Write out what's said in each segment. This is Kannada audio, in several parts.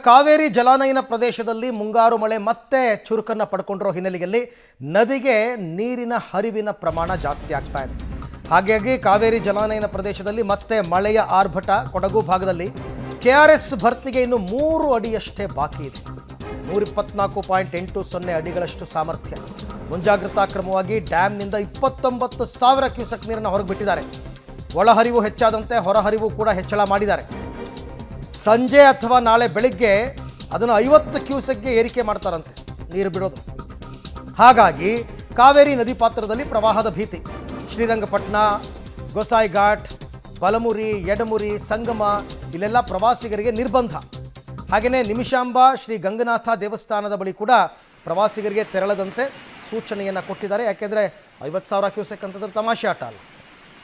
ಕಾವೇರಿ ಜಲಾನಯನ ಪ್ರದೇಶದಲ್ಲಿ ಮುಂಗಾರು ಮಳೆ ಮತ್ತೆ ಚುರುಕನ್ನು ಪಡ್ಕೊಂಡಿರೋ ಹಿನ್ನೆಲೆಯಲ್ಲಿ ನದಿಗೆ ನೀರಿನ ಹರಿವಿನ ಪ್ರಮಾಣ ಜಾಸ್ತಿ ಆಗ್ತಾ ಇದೆ. ಹಾಗಾಗಿ ಕಾವೇರಿ ಜಲಾನಯನ ಪ್ರದೇಶದಲ್ಲಿ ಮತ್ತೆ ಮಳೆಯ ಆರ್ಭಟ. ಕೊಡಗು ಭಾಗದಲ್ಲಿ KRS ಭರ್ತಿಗೆ ಇನ್ನು 3 ಅಡಿಯಷ್ಟೇ ಬಾಕಿ ಇದೆ. 124.80 ಅಡಿಗಳಷ್ಟು ಸಾಮರ್ಥ್ಯ. ಮುಂಜಾಗ್ರತಾ ಕ್ರಮವಾಗಿ ಡ್ಯಾಮ್ನಿಂದ 29,000 ಕ್ಯೂಸೆಕ್ ನೀರನ್ನು ಹೊರಗೆ ಬಿಟ್ಟಿದ್ದಾರೆ. ಒಳಹರಿವು ಹೆಚ್ಚಾದಂತೆ ಹೊರಹರಿವು ಕೂಡ ಹೆಚ್ಚಳ ಮಾಡಿದ್ದಾರೆ. ಸಂಜೆ ಅಥವಾ ನಾಳೆ ಬೆಳಿಗ್ಗೆ ಅದನ್ನು 50 ಕ್ಯೂಸೆಕ್ಗೆ ಏರಿಕೆ ಮಾಡ್ತಾರಂತೆ ನೀರು ಬಿಡೋದು. ಹಾಗಾಗಿ ಕಾವೇರಿ ನದಿ ಪಾತ್ರದಲ್ಲಿ ಪ್ರವಾಹದ ಭೀತಿ. ಶ್ರೀರಂಗಪಟ್ಟಣ, ಗೋಸಾಯಿ ಘಾಟ್, ಬಲಮುರಿ, ಎಡಮುರಿ, ಸಂಗಮ ಇಲ್ಲೆಲ್ಲ ಪ್ರವಾಸಿಗರಿಗೆ ನಿರ್ಬಂಧ. ಹಾಗೆಯೇ ನಿಮಿಷಾಂಬ ಶ್ರೀ ಗಂಗನಾಥ ದೇವಸ್ಥಾನದ ಬಳಿ ಕೂಡ ಪ್ರವಾಸಿಗರಿಗೆ ತೆರಳದಂತೆ ಸೂಚನೆಯನ್ನು ಕೊಟ್ಟಿದ್ದಾರೆ. ಯಾಕೆಂದರೆ 50,000 ಕ್ಯೂಸೆಕ್ ಅಂತಂದ್ರೆ ತಮಾಷೆ ಆಟ ಅಲ್ಲ.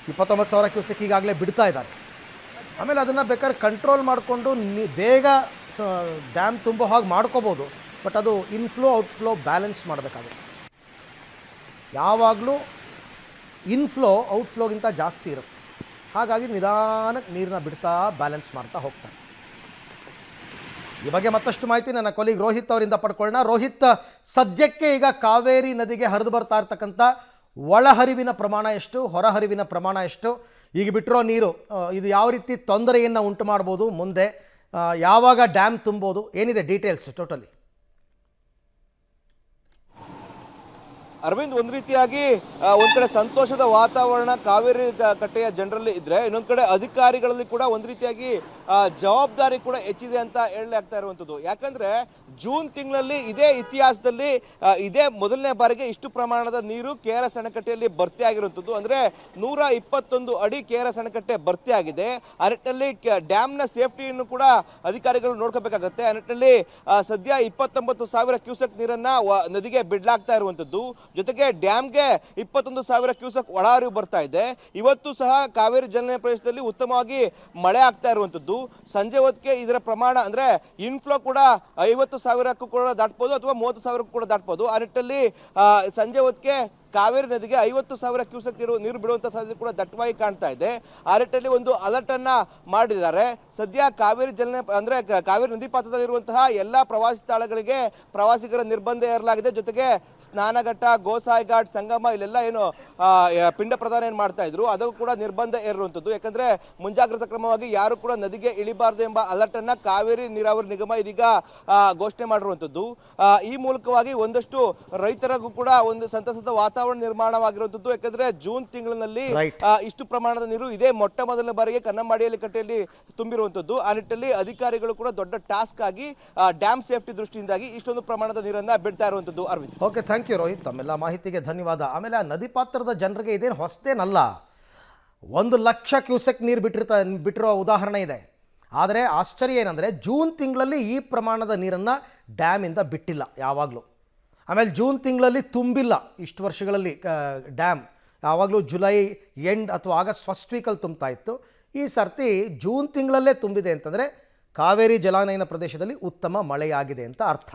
29,000 ಕ್ಯೂಸೆಕ್ ಈಗಾಗಲೇ ಬಿಡ್ತಾ ಇದ್ದಾರೆ. ಆಮೇಲೆ ಅದನ್ನು ಬೇಕಾದ್ರೆ ಕಂಟ್ರೋಲ್ ಮಾಡಿಕೊಂಡು ಬೇಗ ಡ್ಯಾಮ್ ತುಂಬೋ ಹಾಗೆ ಮಾಡ್ಕೋಬೋದು. ಬಟ್ ಅದು ಇನ್ಫ್ಲೋ ಔಟ್ಫ್ಲೋ ಬ್ಯಾಲೆನ್ಸ್ ಮಾಡಬೇಕಾಗುತ್ತೆ. ಯಾವಾಗಲೂ ಇನ್ಫ್ಲೋ ಔಟ್ಫ್ಲೋಗಿಂತ ಜಾಸ್ತಿ ಇರುತ್ತೆ. ಹಾಗಾಗಿ ನಿಧಾನಕ್ಕೆ ನೀರನ್ನ ಬಿಡ್ತಾ ಬ್ಯಾಲೆನ್ಸ್ ಮಾಡ್ತಾ ಹೋಗ್ತಾರೆ. ಈ ಬಗ್ಗೆ ಮತ್ತಷ್ಟು ಮಾಹಿತಿ ನನ್ನ ಕೊಲೀಗ್ ರೋಹಿತ್ ಅವರಿಂದ ಪಡ್ಕೊಳ್ಳೋಣ. ರೋಹಿತ್, ಸದ್ಯಕ್ಕೆ ಈಗ ಕಾವೇರಿ ನದಿಗೆ ಹರಿದು ಬರ್ತಾ ಇರ್ತಕ್ಕಂಥ ಒಳಹರಿವಿನ ಪ್ರಮಾಣ ಎಷ್ಟು, ಹೊರಹರಿವಿನ ಪ್ರಮಾಣ ಎಷ್ಟು, ಈಗ ಬಿಟ್ಟಿರೋ ನೀರು ಇದು ಯಾವ ರೀತಿ ತೊಂದರೆಯನ್ನು ಉಂಟು ಮಾಡ್ಬೋದು, ಮುಂದೆ ಯಾವಾಗ ಡ್ಯಾಮ್ ತುಂಬೋದು, ಏನಿದೆ ಡೀಟೇಲ್ಸ್ ಟೋಟಲಿ? ಅರವಿಂದ್, ಒಂದು ರೀತಿಯಾಗಿ ಒಂದ್ ಕಡೆ ಸಂತೋಷದ ವಾತಾವರಣ ಕಾವೇರಿ ಕಟ್ಟೆಯ ಜನರಲ್ಲಿ ಇದ್ರೆ, ಇನ್ನೊಂದು ಕಡೆ ಅಧಿಕಾರಿಗಳಲ್ಲಿ ಕೂಡ ಒಂದು ರೀತಿಯಾಗಿ ಜವಾಬ್ದಾರಿ ಕೂಡ ಹೆಚ್ಚಿದೆ ಅಂತ ಹೇಳಲಾಗ್ತಾ ಇರುವಂಥದ್ದು. ಯಾಕಂದ್ರೆ ಜೂನ್ ತಿಂಗಳಲ್ಲಿ ಇದೇ ಇತಿಹಾಸದಲ್ಲಿ ಇದೇ ಮೊದಲನೇ ಬಾರಿಗೆ ಇಷ್ಟು ಪ್ರಮಾಣದ ನೀರು KRS ಅಣೆಕಟ್ಟೆಯಲ್ಲಿ ಭರ್ತಿ ಆಗಿರುವಂಥದ್ದು. ಅಂದ್ರೆ 121 ಅಡಿ KRS ಅಣೆಕಟ್ಟೆ ಭರ್ತಿ ಆಗಿದೆ. ಆ ನಿಟ್ಟಿನಲ್ಲಿ ಡ್ಯಾಮ್ನ ಸೇಫ್ಟಿಯನ್ನು ಕೂಡ ಅಧಿಕಾರಿಗಳು ನೋಡ್ಕೋಬೇಕಾಗತ್ತೆ. ಆ ನಿಟ್ಟಿನಲ್ಲಿ ಸದ್ಯ 29,000 ಕ್ಯೂಸೆಕ್ ನೀರನ್ನ ನದಿಗೆ ಬಿಡ್ಲಾಗ್ತಾ ಇರುವಂಥದ್ದು. ಜೊತೆಗೆ ಡ್ಯಾಮ್ಗೆ 21,000 ಕ್ಯೂಸೆಕ್ ಒಳಹರಿವು ಬರ್ತಾ ಇದೆ. ಇವತ್ತು ಸಹ ಕಾವೇರಿ ಜಲಾನಯನ ಪ್ರದೇಶದಲ್ಲಿ ಉತ್ತಮವಾಗಿ ಮಳೆ ಆಗ್ತಾ ಇರುವಂಥದ್ದು. ಸಂಜೆ ಹೊತ್ತಿಗೆ ಇದರ ಪ್ರಮಾಣ ಅಂದ್ರೆ ಇನ್ಫ್ಲೋ ಕೂಡ 50,000ಕ್ಕೂ ಕೂಡ ದಾಟ್ಬೋದು ಅಥವಾ 30,000ಕ್ಕೂ ಕೂಡ ದಾಟ್ಬೋದು. ಆ ನಿಟ್ಟಿನಲ್ಲಿ ಸಂಜೆ ಹೊತ್ತಿಗೆ ಕಾವೇರಿ ನದಿಗೆ 50,000 ಕ್ಯೂಸೆಕ್ ನೀರು ಬಿಡುವಂಥ ಸಾಧ್ಯತೆ ಕೂಡ ದಟ್ಟವಾಗಿ ಕಾಣ್ತಾ ಇದೆ. ಆ ನಿಟ್ಟಿನಲ್ಲಿ ಒಂದು ಅಲರ್ಟ್ ಅನ್ನ ಮಾಡಿದ್ದಾರೆ. ಸದ್ಯ ಕಾವೇರಿ ಅಂದ್ರೆ ಕಾವೇರಿ ನದಿ ಪಾತ್ರದಲ್ಲಿರುವಂತಹ ಎಲ್ಲ ಪ್ರವಾಸಿ ಸ್ಥಳಗಳಿಗೆ ಪ್ರವಾಸಿಗರ ನಿರ್ಬಂಧ ಏರಲಾಗಿದೆ. ಜೊತೆಗೆ ಸ್ನಾನಘಟ್ಟ, ಗೋಸಾಯಿ ಘಾಟ್, ಸಂಗಮ ಇಲ್ಲೆಲ್ಲ ಏನು ಪಿಂಡ ಪ್ರದಾನ ಏನು ಮಾಡ್ತಾ ಇದ್ರು ಅದಕ್ಕೂ ಕೂಡ ನಿರ್ಬಂಧ ಏರುವಂಥದ್ದು. ಯಾಕಂದ್ರೆ ಮುಂಜಾಗ್ರತಾ ಕ್ರಮವಾಗಿ ಯಾರು ಕೂಡ ನದಿಗೆ ಇಳಿಬಾರದು ಎಂಬ ಅಲರ್ಟ್ ಅನ್ನ ಕಾವೇರಿ ನೀರಾವರಿ ನಿಗಮ ಇದೀಗ ಘೋಷಣೆ ಮಾಡಿರುವಂಥದ್ದು. ಈ ಮೂಲಕವಾಗಿ ಒಂದಷ್ಟು ರೈತರಿಗೂ ಕೂಡ ಒಂದು ಸಂತಸದ ವಾತಾವರಣ ನಿರ್ಮಾಣವಾಗಿರುವಂಥದ್ದು. ಯಾಕಂದ್ರೆ ಜೂನ್ ತಿಂಗಳಿನಲ್ಲಿ ಇಷ್ಟು ಪ್ರಮಾಣದ ನೀರು ಇದೇ ಮೊಟ್ಟ ಮೊದಲನೇ ಬಾರಿಗೆ ಕನ್ನಂಬಾಡಿಯಲ್ಲಿ ಕಟ್ಟೆಯಲ್ಲಿ ತುಂಬಿರುವಂಥದ್ದು. ಆ ನಿಟ್ಟಿನಲ್ಲಿ ಅಧಿಕಾರಿಗಳು ಕೂಡ ದೊಡ್ಡ ಟಾಸ್ಕ್ ಆಗಿ ಡ್ಯಾಮ್ ಸೇಫ್ಟಿ ದೃಷ್ಟಿಯಿಂದಾಗಿ ಇಷ್ಟೊಂದು ಪ್ರಮಾಣದ ನೀರನ್ನ ಬಿಡ್ತಾ ಇರುವಂಥದ್ದು. Aravind, okay, thank you Rohit, ತಮ್ಮೆಲ್ಲ ಮಾಹಿತಿಗೆ ಧನ್ಯವಾದ. ಆಮೇಲೆ ಆ ನದಿ ಪಾತ್ರದ ಜನರಿಗೆ ಇದೇನು ಹೊಸತೇನಲ್ಲ. 1,00,000 ಕ್ಯೂಸೆಕ್ ನೀರು ಬಿಟ್ಟಿರೋ ಉದಾಹರಣೆ ಇದೆ. ಆದರೆ ಆಶ್ಚರ್ಯ ಏನಂದರೆ ಜೂನ್ ತಿಂಗಳಲ್ಲಿ ಈ ಪ್ರಮಾಣದ ನೀರನ್ನು ಡ್ಯಾಮಿಂದ ಬಿಟ್ಟಿಲ್ಲ ಯಾವಾಗಲೂ. ಆಮೇಲೆ ಜೂನ್ ತಿಂಗಳಲ್ಲಿ ತುಂಬಿಲ್ಲ ಇಷ್ಟು ವರ್ಷಗಳಲ್ಲಿ ಡ್ಯಾಮ್. ಯಾವಾಗಲೂ ಜುಲೈ ಎಂಡ್ ಅಥವಾ ಆಗಸ್ಟ್ ಫಸ್ಟ್ ವೀಕಲ್ಲಿ ತುಂಬ್ತಾ ಇತ್ತು. ಈ ಸರ್ತಿ ಜೂನ್ ತಿಂಗಳಲ್ಲೇ ತುಂಬಿದೆ ಅಂತಂದರೆ ಕಾವೇರಿ ಜಲಾನಯನ ಪ್ರದೇಶದಲ್ಲಿ ಉತ್ತಮ ಮಳೆಯಾಗಿದೆ ಅಂತ ಅರ್ಥ.